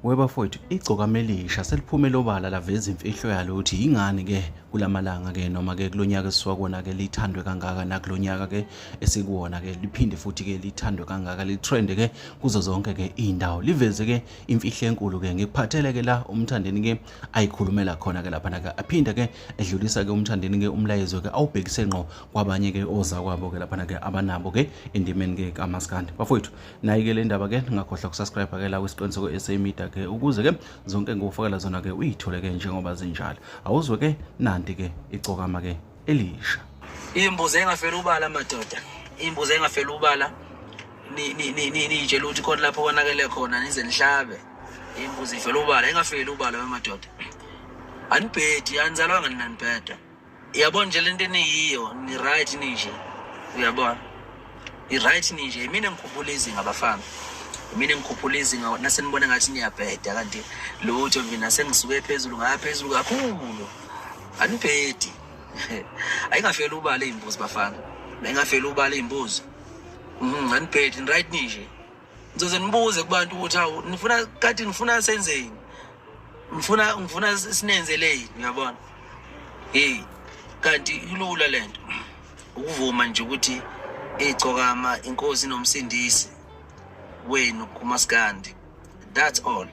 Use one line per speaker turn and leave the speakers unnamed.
Webafowethu igcokama elisha seliphumela obala laveza imfihlo yalo ukuthi yingani ke kulamalanga ke noma ke kulonyaka esiwakona ke lithandwe kangaka nakulonyaka ke esikuwona ke liphinde futhi ke lithandwe kangaka litrend ke kuzo zonke ke indawo liveze ke imfihlo enkulu ke ngikuphathele ke la umthandeni ke ayikhulumela khona ke lapha ke aphinde ke edlulisa ke umthandeni ke umlayezo ke awubhekise ngqo kwabanye ke oza kwabo ke lapha ke abanabo ke indimeni ke kaMaskandi. Bafowethu nayi ke le ndaba ke ngakhohlwa ukusubscribe ke la kwisiqiniseko SA Media ke ukuze ke zonke ngofakela zona ke uyithole ke njengoba zinjalo awuzwe ke nanti ke igcokama ke elisha
imbuzi engafela ubala madoda imbuzi engafela ubala nitshela ukuthi khona lapho konakele khona nize nihlabe imbuzi ifela ubala engafela ubala wemadoda anibhedi anizalwanga ninanibheda yabona nje lento eniyiyo ni right ninje uyabona i right ninje mina ngikhuphula izinga abafana mina ngikhuphula izinga nasenibona ngathi niyabheda kanti lutho mina sengisuke phezulu ngaphezulu kakhulu anibhedi ayingafela ubala imbuzi bafana ayingafela ubala imbuzi anibhedi right ninje nizoze nibuze kubantu ukuthi hawu nifuna kanti nifuna senzeni ngifuna sinenzeleni uyabona kanti ilula lento ukuvuma nje ukuthi igcokama inkosi nomsindisi wenu kuMaskandi. That's all.